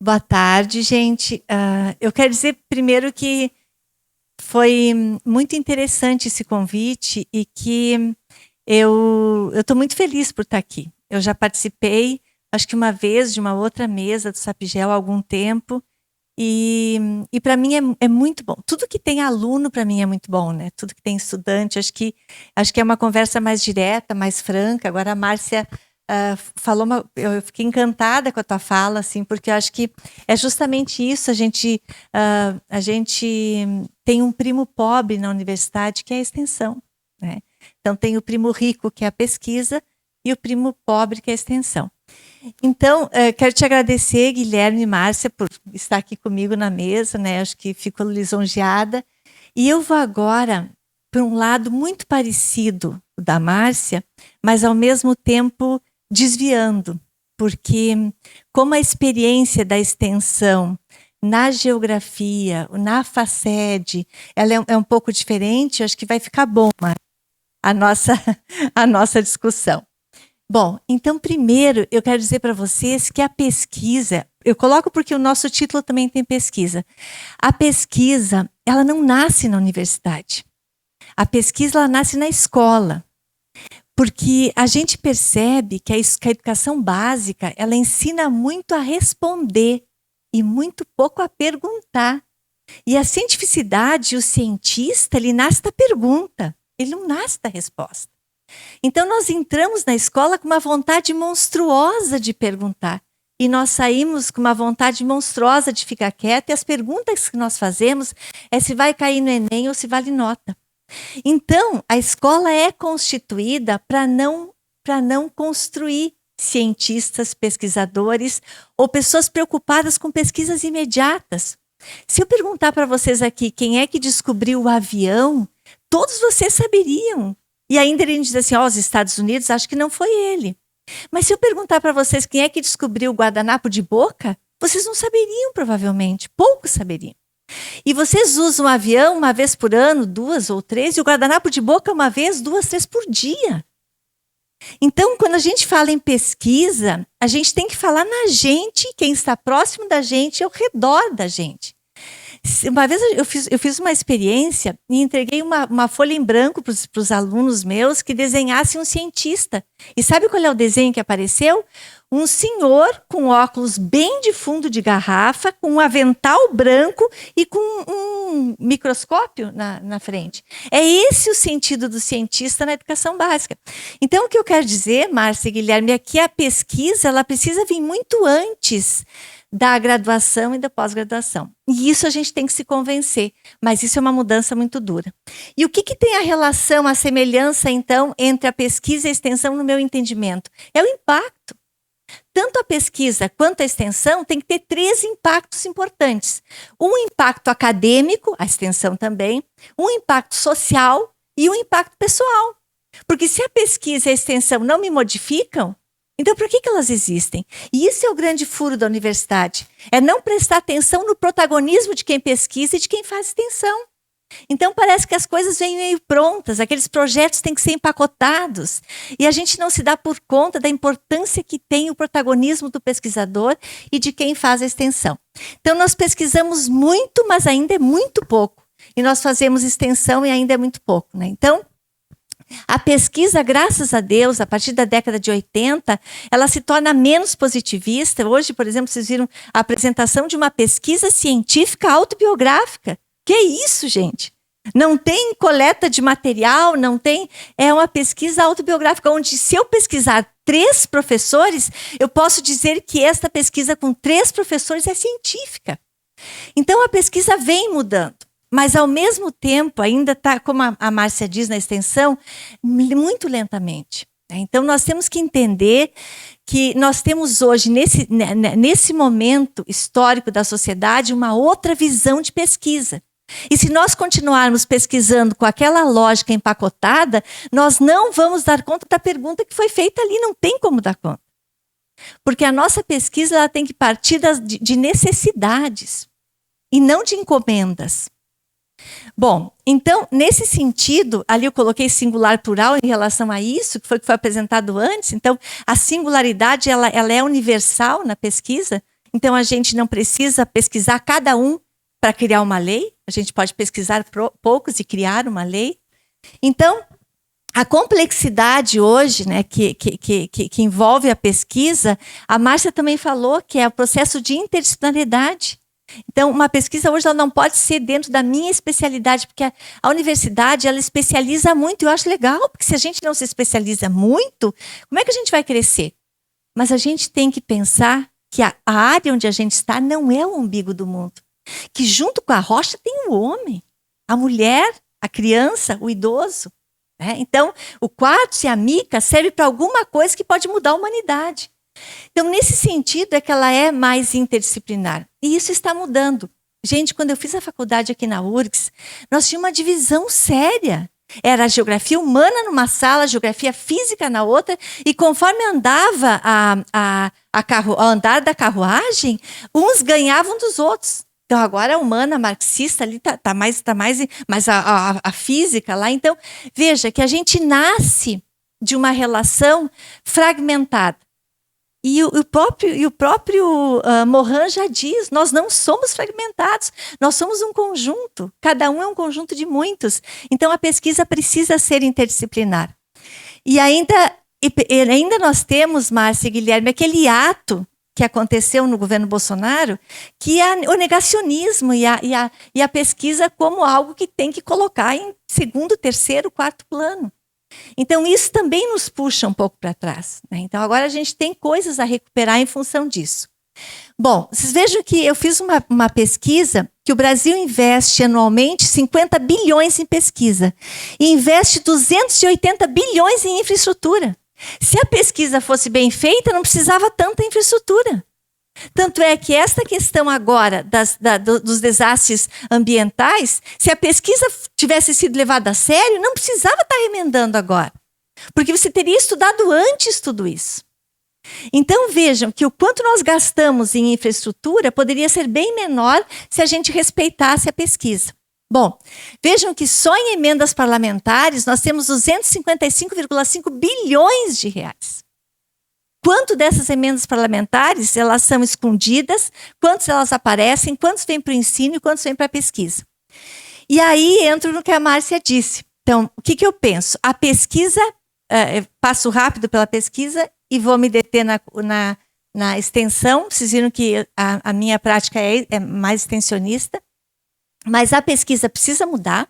Boa tarde, gente. Eu quero dizer primeiro que foi muito interessante esse convite e que eu estou muito feliz por estar aqui. Eu já participei, acho que uma vez, de uma outra mesa do Sapigel há algum tempo e para mim é muito bom. Tudo que tem aluno para mim é muito bom, né? Tudo que tem estudante, acho que é uma conversa mais direta, mais franca. Agora a Márcia falou, eu fiquei encantada com a tua fala, assim, porque eu acho que é justamente isso. A gente tem um primo pobre na universidade, que é a extensão, né? Então tem o primo rico, que é a pesquisa, e o primo pobre, que é a extensão. Então, quero te agradecer, Guilherme e Márcia, por estar aqui comigo na mesa, né? Acho que fico lisonjeada. E eu vou agora para um lado muito parecido da Márcia, mas ao mesmo tempo desviando, porque como a experiência da extensão na geografia, na FACED, ela é um pouco diferente, acho que vai ficar bom a nossa discussão. Bom, então primeiro eu quero dizer para vocês que a pesquisa, eu coloco porque o nosso título também tem pesquisa. A pesquisa, ela não nasce na universidade. A pesquisa, ela nasce na escola. Porque a gente percebe que a educação básica, ela ensina muito a responder e muito pouco a perguntar. E a cientificidade, o cientista, ele nasce da pergunta, ele não nasce da resposta. Então nós entramos na escola com uma vontade monstruosa de perguntar. E nós saímos com uma vontade monstruosa de ficar quieta, e as perguntas que nós fazemos é se vai cair no Enem ou se vale nota. Então, a escola é constituída para não construir cientistas, pesquisadores ou pessoas preocupadas com pesquisas imediatas. Se eu perguntar para vocês aqui quem é que descobriu o avião, todos vocês saberiam. E ainda iriam dizer assim, os Estados Unidos, acho que não foi ele. Mas se eu perguntar para vocês quem é que descobriu o guardanapo de boca, vocês não saberiam provavelmente, poucos saberiam. E vocês usam o avião uma vez por ano, 2 ou 3, e o guardanapo de boca uma vez, 2, 3 por dia. Então, quando a gente fala em pesquisa, a gente tem que falar na gente, quem está próximo da gente, ao redor da gente. Uma vez eu fiz uma experiência e entreguei uma folha em branco para os alunos meus que desenhassem um cientista. E sabe qual é o desenho que apareceu? Um senhor com óculos bem de fundo de garrafa, com um avental branco e com um microscópio na frente. É esse o sentido do cientista na educação básica. Então, o que eu quero dizer, Márcia e Guilherme, é que a pesquisa ela precisa vir muito antes da graduação e da pós-graduação. E isso a gente tem que se convencer, mas isso é uma mudança muito dura. E o que tem a relação, a semelhança, então, entre a pesquisa e a extensão no meu entendimento? É o impacto. Tanto a pesquisa quanto a extensão tem que ter 3 impactos importantes. Um impacto acadêmico, a extensão também, um impacto social e um impacto pessoal. Porque se a pesquisa e a extensão não me modificam, então, por que elas existem? E isso é o grande furo da universidade. É não prestar atenção no protagonismo de quem pesquisa e de quem faz extensão. Então, parece que as coisas vêm meio prontas, aqueles projetos têm que ser empacotados. E a gente não se dá por conta da importância que tem o protagonismo do pesquisador e de quem faz a extensão. Então, nós pesquisamos muito, mas ainda é muito pouco. E nós fazemos extensão e ainda é muito pouco, né? Então, a pesquisa, graças a Deus, a partir da década de 80, ela se torna menos positivista. Hoje, por exemplo, vocês viram a apresentação de uma pesquisa científica autobiográfica. Que é isso, gente? Não tem coleta de material, não tem... É uma pesquisa autobiográfica, onde se eu pesquisar 3 professores, eu posso dizer que esta pesquisa com 3 professores é científica. Então, a pesquisa vem mudando. Mas, ao mesmo tempo, ainda está, como a Márcia diz na extensão, muito lentamente. Então, nós temos que entender que nós temos hoje, nesse momento histórico da sociedade, uma outra visão de pesquisa. E se nós continuarmos pesquisando com aquela lógica empacotada, nós não vamos dar conta da pergunta que foi feita ali, não tem como dar conta. Porque a nossa pesquisa ela tem que partir de necessidades e não de encomendas. Bom, então, nesse sentido, ali eu coloquei singular plural em relação a isso, que foi apresentado antes. Então, a singularidade ela é universal na pesquisa Então, a gente não precisa pesquisar cada um para criar uma lei. A gente pode pesquisar poucos e criar uma lei. Então, a complexidade hoje, né, que envolve a pesquisa, a Márcia também falou que é o processo de interdisciplinaridade. Então, uma pesquisa hoje ela não pode ser dentro da minha especialidade, porque a universidade ela especializa muito. Eu acho legal, porque se a gente não se especializa muito, como é que a gente vai crescer? Mas a gente tem que pensar que a área onde a gente está não é o umbigo do mundo. Que junto com a rocha tem o homem, a mulher, a criança, o idoso. Então, o quartzo e a mica servem para alguma coisa que pode mudar a humanidade. Então, nesse sentido, é que ela é mais interdisciplinar. E isso está mudando. Gente, quando eu fiz a faculdade aqui na URGS, nós tínhamos uma divisão séria. Era a geografia humana numa sala, a geografia física na outra, e conforme andava o andar da carruagem, uns ganhavam dos outros. Então, agora a humana, a marxista ali tá mais a física lá. Então, veja que a gente nasce de uma relação fragmentada. E o próprio Morin já diz, nós não somos fragmentados, nós somos um conjunto. Cada um é um conjunto de muitos. Então, a pesquisa precisa ser interdisciplinar. E ainda nós temos, Márcia e Guilherme, aquele ato que aconteceu no governo Bolsonaro, que é o negacionismo e a pesquisa como algo que tem que colocar em segundo, terceiro, quarto plano. Então, isso também nos puxa um pouco para trás, né? Então, agora a gente tem coisas a recuperar em função disso. Bom, vocês vejam que eu fiz uma pesquisa que o Brasil investe anualmente 50 bilhões em pesquisa e investe 280 bilhões em infraestrutura. Se a pesquisa fosse bem feita, não precisava tanta infraestrutura. Tanto é que esta questão agora dos desastres ambientais, se a pesquisa tivesse sido levada a sério, não precisava estar remendando agora. Porque você teria estudado antes tudo isso. Então vejam que o quanto nós gastamos em infraestrutura poderia ser bem menor se a gente respeitasse a pesquisa. Bom, vejam que só em emendas parlamentares nós temos 255,5 bilhões de reais. Quanto dessas emendas parlamentares elas são escondidas, quantas elas aparecem, quantos vêm para o ensino e quantos vêm para a pesquisa. E aí entro no que a Márcia disse. Então, o que eu penso? A pesquisa, passo rápido pela pesquisa e vou me deter na extensão. Vocês viram que a minha prática é mais extensionista. Mas a pesquisa precisa mudar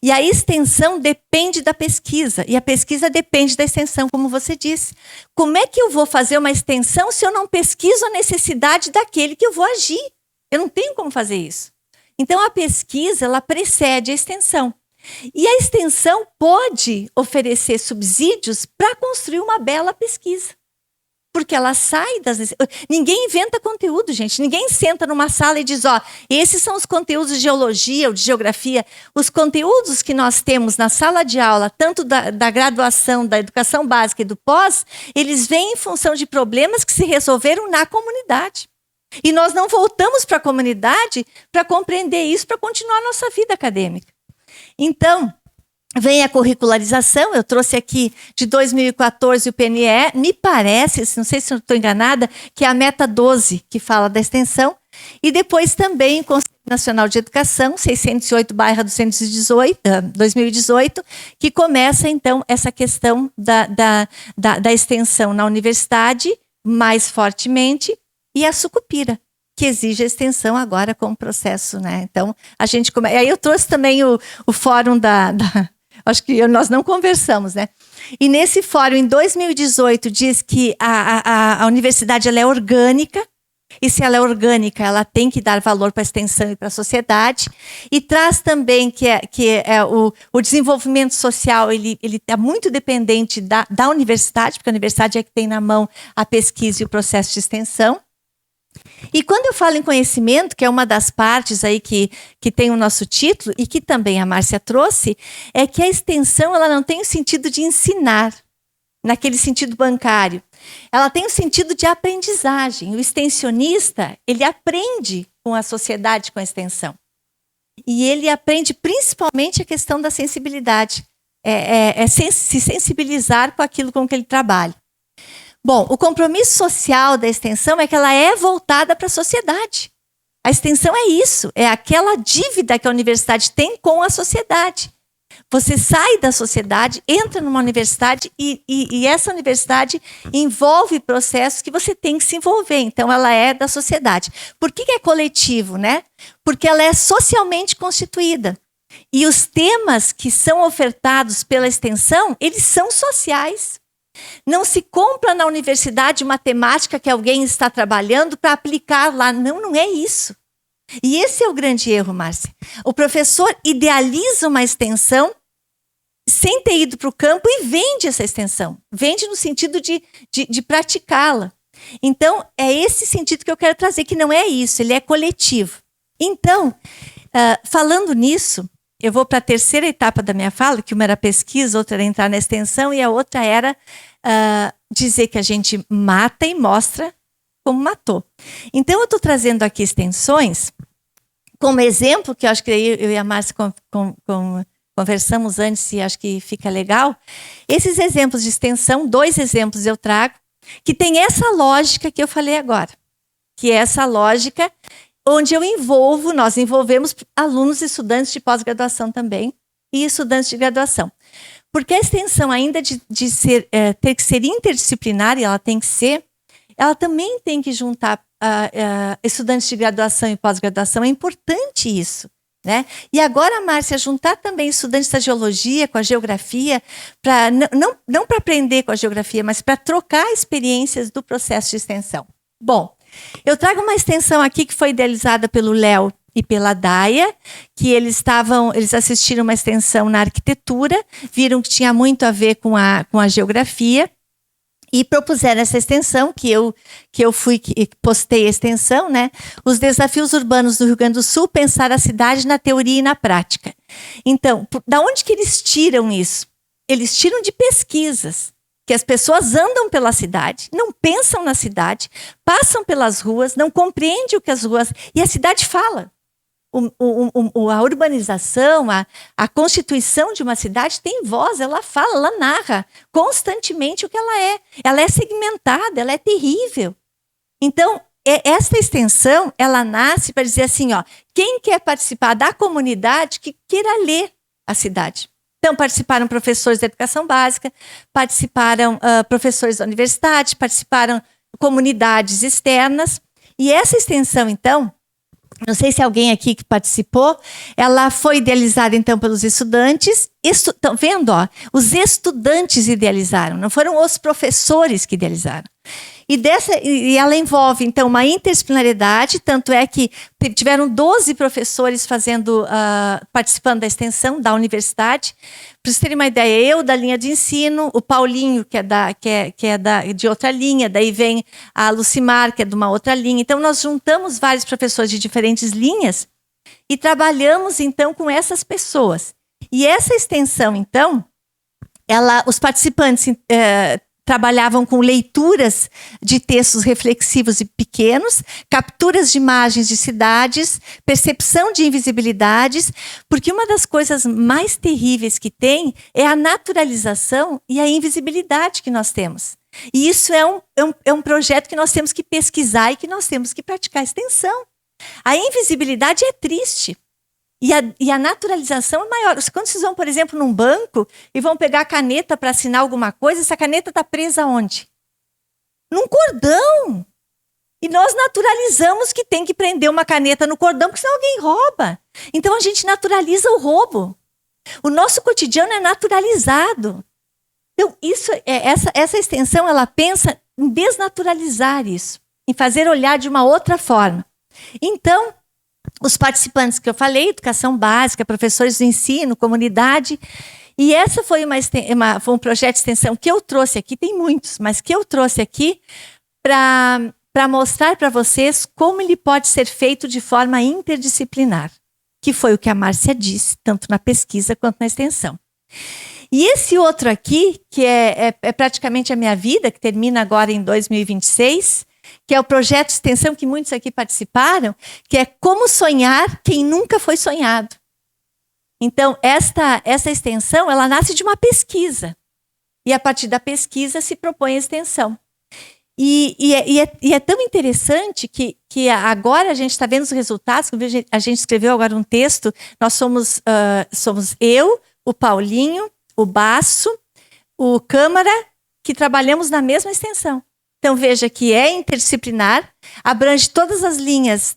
e a extensão depende da pesquisa e a pesquisa depende da extensão, como você disse. Como é que eu vou fazer uma extensão se eu não pesquiso a necessidade daquele que eu vou agir? Eu não tenho como fazer isso. Então, a pesquisa, ela precede a extensão. E a extensão pode oferecer subsídios para construir uma bela pesquisa. Porque ela sai das... Ninguém inventa conteúdo, gente. Ninguém senta numa sala e diz, esses são os conteúdos de geologia ou de geografia. Os conteúdos que nós temos na sala de aula, tanto da graduação, da educação básica e do pós, eles vêm em função de problemas que se resolveram na comunidade. E nós não voltamos para a comunidade para compreender isso, para continuar a nossa vida acadêmica. Então... vem a curricularização, eu trouxe aqui de 2014 o PNE, me parece, não sei se eu estou enganada, que é a meta 12, que fala da extensão, e depois também o Conselho Nacional de Educação, 608/2018, que começa então essa questão da extensão na universidade, mais fortemente, e a Sucupira, que exige a extensão agora como processo, né? Então, a gente começa... Aí eu trouxe também o fórum acho que nós não conversamos, né? E nesse fórum, em 2018, diz que a universidade ela é orgânica, e se ela é orgânica, ela tem que dar valor para a extensão e para a sociedade, e traz também que o desenvolvimento social ele está muito dependente da universidade, porque a universidade é que tem na mão a pesquisa e o processo de extensão. E quando eu falo em conhecimento, que é uma das partes aí que tem o nosso título, e que também a Márcia trouxe, é que a extensão ela não tem o sentido de ensinar, naquele sentido bancário. Ela tem o sentido de aprendizagem. O extensionista, ele aprende com a sociedade, com a extensão. E ele aprende principalmente a questão da sensibilidade. Se sensibilizar com aquilo com que ele trabalha. Bom, o compromisso social da extensão é que ela é voltada para a sociedade. A extensão é isso, é aquela dívida que a universidade tem com a sociedade. Você sai da sociedade, entra numa universidade e essa universidade envolve processos que você tem que se envolver. Então, ela é da sociedade. Por que é coletivo, né? Porque ela é socialmente constituída. E os temas que são ofertados pela extensão, eles são sociais. Não se compra na universidade uma temática que alguém está trabalhando para aplicar lá. Não, não é isso. E esse é o grande erro, Márcia. O professor idealiza uma extensão sem ter ido para o campo e vende essa extensão. Vende no sentido de praticá-la. Então, é esse sentido que eu quero trazer, que não é isso, ele é coletivo. Então, falando nisso, eu vou para a terceira etapa da minha fala, que uma era pesquisa, outra era entrar na extensão, e a outra era dizer que a gente mata e mostra como matou. Então, eu estou trazendo aqui extensões como exemplo, que eu acho que eu e a Márcia conversamos antes e acho que fica legal. Esses exemplos de extensão, 2 exemplos eu trago, que tem essa lógica que eu falei agora, que é essa lógica onde nós envolvemos alunos e estudantes de pós-graduação também, e estudantes de graduação. Porque a extensão, ainda ter que ser interdisciplinar, e ela tem que ser, ela também tem que juntar estudantes de graduação e pós-graduação. É importante isso, né? E agora, Márcia, juntar também estudantes da geologia com a geografia, não para aprender com a geografia, mas para trocar experiências do processo de extensão. Bom, eu trago uma extensão aqui que foi idealizada pelo Léo e pela Daia, que eles assistiram uma extensão na arquitetura, viram que tinha muito a ver com a geografia, e propuseram essa extensão, que eu postei a extensão, né? Os desafios urbanos do Rio Grande do Sul, pensar a cidade na teoria e na prática. Então, da onde que eles tiram isso? Eles tiram de pesquisas, que as pessoas andam pela cidade, não pensam na cidade, passam pelas ruas, não compreendem o que as ruas... E a cidade fala. A urbanização, a constituição de uma cidade tem voz, ela fala, ela narra constantemente o que ela é. Ela é segmentada, ela é terrível. Então, essa extensão, ela nasce para dizer assim, ó, quem quer participar da comunidade que queira ler a cidade. Então, participaram professores da educação básica, participaram professores da universidade, participaram comunidades externas. E essa extensão, então, não sei se alguém aqui que participou, ela foi idealizada, então, pelos estudantes. Estão vendo? Ó, os estudantes idealizaram, não foram os professores que idealizaram. E ela envolve, então, uma interdisciplinaridade, tanto é que tiveram 12 professores participando da extensão da universidade. Para vocês terem uma ideia, eu da linha de ensino, o Paulinho, que é de outra linha, daí vem a Lucimar, que é de uma outra linha. Então, nós juntamos vários professores de diferentes linhas e trabalhamos, então, com essas pessoas. E essa extensão, então, os participantes trabalhavam com leituras de textos reflexivos e pequenos, capturas de imagens de cidades, percepção de invisibilidades, porque uma das coisas mais terríveis que tem é a naturalização e a invisibilidade que nós temos. E isso é um projeto que nós temos que pesquisar e que nós temos que praticar extensão. A invisibilidade é triste. E a naturalização é maior. Quando vocês vão, por exemplo, num banco e vão pegar a caneta para assinar alguma coisa, essa caneta está presa onde? Num cordão. E nós naturalizamos que tem que prender uma caneta no cordão, porque senão alguém rouba. Então a gente naturaliza o roubo. O nosso cotidiano é naturalizado. Então, essa extensão, ela pensa em desnaturalizar isso, em fazer olhar de uma outra forma. Então, os participantes que eu falei, educação básica, professores do ensino, comunidade, e essa foi um projeto de extensão que eu trouxe aqui, tem muitos, mas que eu trouxe aqui para mostrar para vocês como ele pode ser feito de forma interdisciplinar, que foi o que a Márcia disse, tanto na pesquisa quanto na extensão. E esse outro aqui, que é praticamente a minha vida, que termina agora em 2026, que é o projeto de extensão que muitos aqui participaram, que é Como Sonhar Quem Nunca Foi Sonhado. Então, essa extensão, ela nasce de uma pesquisa. E a partir da pesquisa se propõe a extensão. E é tão interessante que agora a gente está vendo os resultados. A gente escreveu agora um texto. Nós somos eu, o Paulinho, o Basso, o Câmara, que trabalhamos na mesma extensão. Então, veja que é interdisciplinar, abrange todas as linhas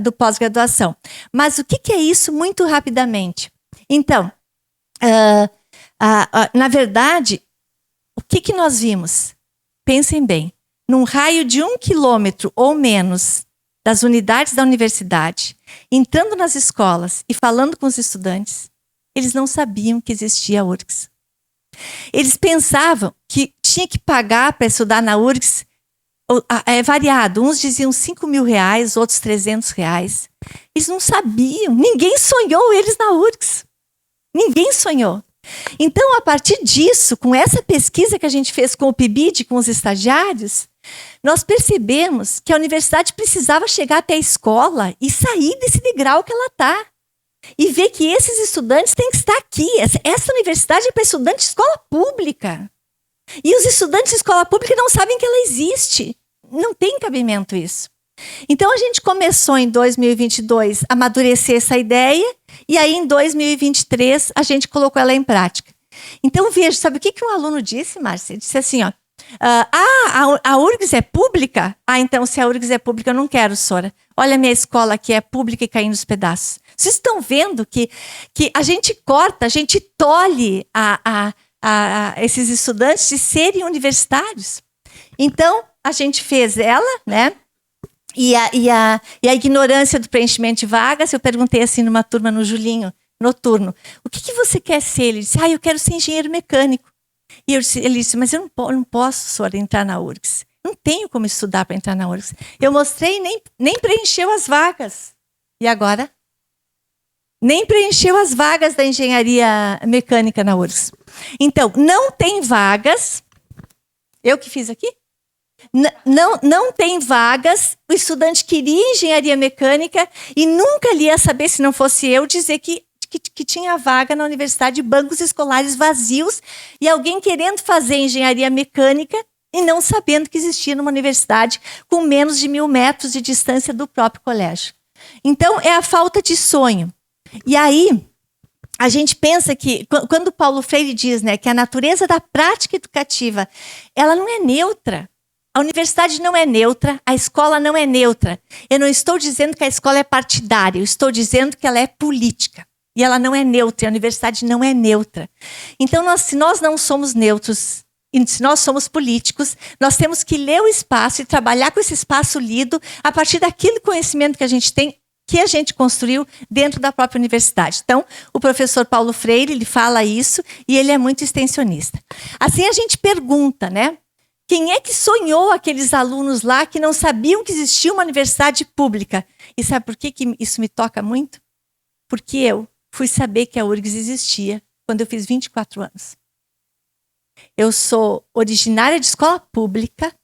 do pós-graduação. Mas o que é isso muito rapidamente? Então, na verdade, o que nós vimos? Pensem bem, num raio de 1 quilômetro ou menos das unidades da universidade, entrando nas escolas e falando com os estudantes, eles não sabiam que existia a URGS. Eles pensavam que tinha que pagar para estudar na URGS. É variado, uns diziam R$5.000, outros R$300. Eles não sabiam, ninguém sonhou eles na URGS. Ninguém sonhou. Então, a partir disso, com essa pesquisa que a gente fez com o PIBID, com os estagiários, nós percebemos que a universidade precisava chegar até a escola e sair desse degrau que ela está. E ver que esses estudantes têm que estar aqui. Essa universidade é para estudantes de escola pública. E os estudantes de escola pública não sabem que ela existe. Não tem cabimento isso. Então, a gente começou em 2022 a amadurecer essa ideia, e aí em 2023 a gente colocou ela em prática. Então, veja, sabe o que um aluno disse, Márcia? Ele disse assim, ó, a URGS é pública? Então, se a URGS é pública, eu não quero, Sora. Olha a minha escola aqui, é pública e caindo nos pedaços. Vocês estão vendo que a gente corta, a gente tolhe esses estudantes de serem universitários? Então, a gente fez ela, né? E a ignorância do preenchimento de vagas, eu perguntei assim numa turma no Julinho, noturno, o que você quer ser? Ele disse, eu quero ser engenheiro mecânico. E ele disse, mas eu não posso, Sora, entrar na URGS. Não tenho como estudar para entrar na URGS. Eu mostrei e nem preencheu as vagas. E agora? Nem preencheu as vagas da engenharia mecânica na URGS. Então, não tem vagas. Eu que fiz aqui? Não tem vagas. O estudante queria engenharia mecânica e nunca lhe ia saber, se não fosse eu, dizer que tinha vaga na universidade, bancos escolares vazios e alguém querendo fazer engenharia mecânica e não sabendo que existia numa universidade com menos de 1.000 metros de distância do próprio colégio. Então, é a falta de sonho. E aí, a gente pensa que, quando Paulo Freire diz, né, que a natureza da prática educativa, ela não é neutra. A universidade não é neutra, a escola não é neutra. Eu não estou dizendo que a escola é partidária, eu estou dizendo que ela é política. E ela não é neutra, a universidade não é neutra. Então, se nós não somos neutros, e se nós somos políticos, nós temos que ler o espaço e trabalhar com esse espaço lido a partir daquele conhecimento que a gente tem, que a gente construiu dentro da própria universidade. Então, o professor Paulo Freire, ele fala isso e ele é muito extensionista. Assim, a gente pergunta, né? Quem é que sonhou aqueles alunos lá que não sabiam que existia uma universidade pública? E sabe por que isso me toca muito? Porque eu fui saber que a URGS existia quando eu fiz 24 anos. Eu sou originária de escola pública,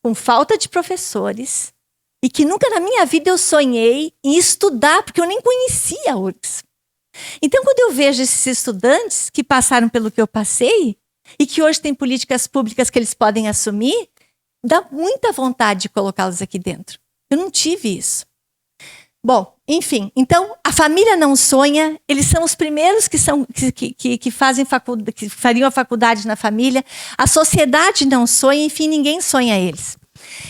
com falta de professores, e que nunca na minha vida eu sonhei em estudar, porque eu nem conhecia a URGS. Então, quando eu vejo esses estudantes que passaram pelo que eu passei, e que hoje têm políticas públicas que eles podem assumir, dá muita vontade de colocá-los aqui dentro. Eu não tive isso. Bom, enfim, então a família não sonha, eles são os primeiros que fariam a faculdade na família, a sociedade não sonha, enfim, ninguém sonha eles.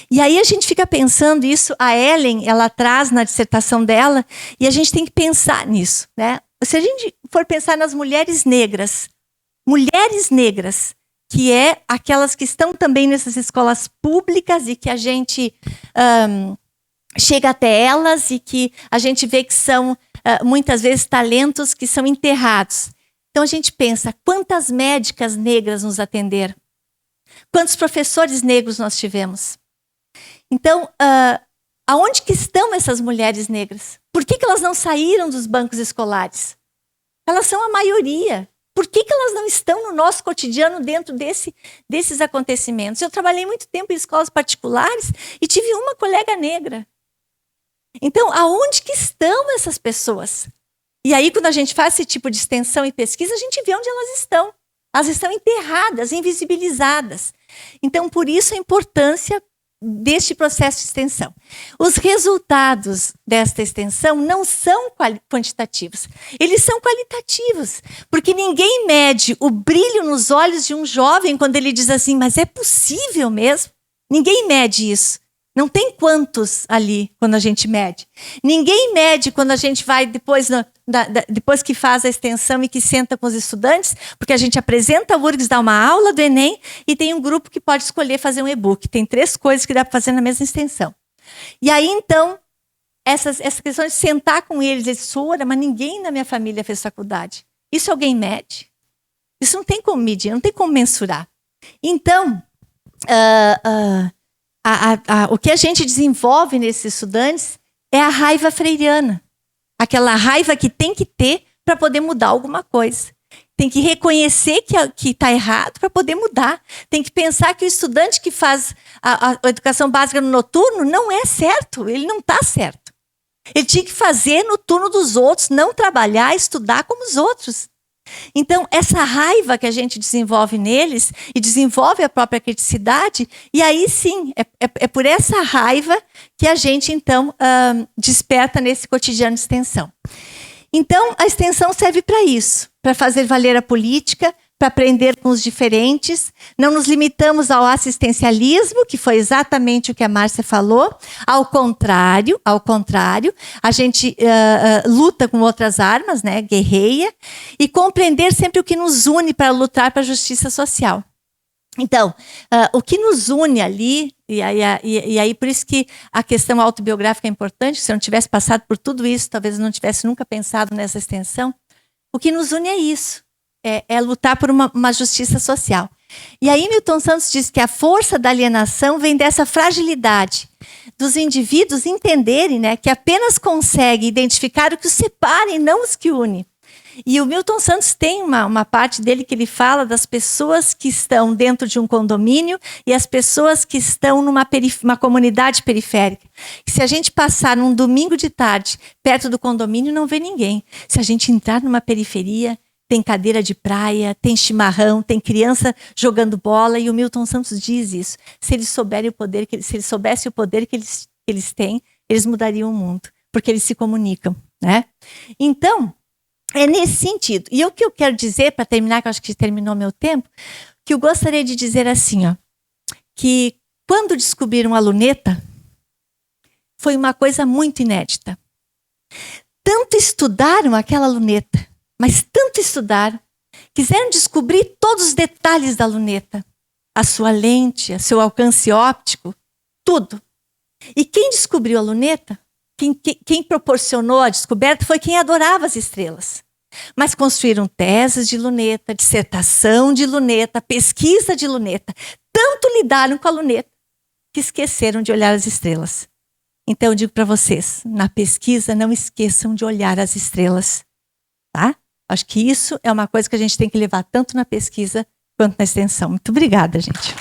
E aí a gente fica pensando isso, a Ellen, ela traz na dissertação dela, e a gente tem que pensar nisso, né? Se a gente for pensar nas mulheres negras, que é aquelas que estão também nessas escolas públicas e que a gente chega até elas e que a gente vê que são, muitas vezes, talentos que são enterrados. Então, a gente pensa, quantas médicas negras nos atenderam? Quantos professores negros nós tivemos? Então, aonde que estão essas mulheres negras? Por que elas não saíram dos bancos escolares? Elas são a maioria. Por que elas não estão no nosso cotidiano dentro desses acontecimentos? Eu trabalhei muito tempo em escolas particulares e tive uma colega negra. Então, aonde que estão essas pessoas? E aí, quando a gente faz esse tipo de extensão e pesquisa, a gente vê onde elas estão. Elas estão enterradas, invisibilizadas. Então, por isso a importância deste processo de extensão. Os resultados desta extensão não são quantitativos, eles são qualitativos, porque ninguém mede o brilho nos olhos de um jovem quando ele diz assim, mas é possível mesmo? Ninguém mede isso. Não tem quantos ali quando a gente mede. Ninguém mede quando a gente vai depois que faz a extensão e que senta com os estudantes, porque a gente apresenta a URGS, dá uma aula do Enem e tem um grupo que pode escolher fazer um e-book. Tem 3 coisas que dá para fazer na mesma extensão. E aí, então, essa questão de sentar com eles, mas ninguém na minha família fez faculdade. Isso alguém mede? Isso não tem como medir, não tem como mensurar. Então, o que a gente desenvolve nesses estudantes é a raiva freiriana. Aquela raiva que tem que ter para poder mudar alguma coisa. Tem que reconhecer que está errado para poder mudar. Tem que pensar que o estudante que faz a educação básica no noturno não é certo, ele não está certo. Ele tinha que fazer no turno dos outros, não trabalhar, estudar como os outros. Então, essa raiva que a gente desenvolve neles e desenvolve a própria criticidade, e aí sim, é por essa raiva que a gente, então, desperta nesse cotidiano de extensão. Então, a extensão serve para isso, para fazer valer a política, para aprender com os diferentes. Não nos limitamos ao assistencialismo, que foi exatamente o que a Márcia falou. Ao contrário, a gente luta com outras armas, né, guerreia, e compreender sempre o que nos une para lutar para a justiça social. Então, o que nos une ali, e aí por isso que a questão autobiográfica é importante, se eu não tivesse passado por tudo isso, talvez eu não tivesse nunca pensado nessa extensão, o que nos une é isso, é lutar por uma justiça social. E aí Milton Santos diz que a força da alienação vem dessa fragilidade dos indivíduos entenderem, né, que apenas consegue identificar o que os separa e não os que une. E o Milton Santos tem uma parte dele que ele fala das pessoas que estão dentro de um condomínio e as pessoas que estão numa comunidade periférica. E se a gente passar num domingo de tarde perto do condomínio, não vê ninguém. Se a gente entrar numa periferia, tem cadeira de praia, tem chimarrão, tem criança jogando bola, e o Milton Santos diz isso. Se eles soubessem o poder que eles têm, eles mudariam o mundo, porque eles se comunicam, né? Então, é nesse sentido. E o que eu quero dizer, para terminar, que eu acho que terminou meu tempo, que eu gostaria de dizer assim, ó, que quando descobriram a luneta, foi uma coisa muito inédita. Tanto estudaram aquela luneta, mas tanto estudaram, quiseram descobrir todos os detalhes da luneta, a sua lente, o seu alcance óptico, tudo. E quem descobriu a luneta, quem proporcionou a descoberta foi quem adorava as estrelas. Mas construíram teses de luneta, dissertação de luneta, pesquisa de luneta. Tanto lidaram com a luneta que esqueceram de olhar as estrelas. Então eu digo para vocês, na pesquisa não esqueçam de olhar as estrelas, tá? Acho que isso é uma coisa que a gente tem que levar tanto na pesquisa quanto na extensão. Muito obrigada, gente.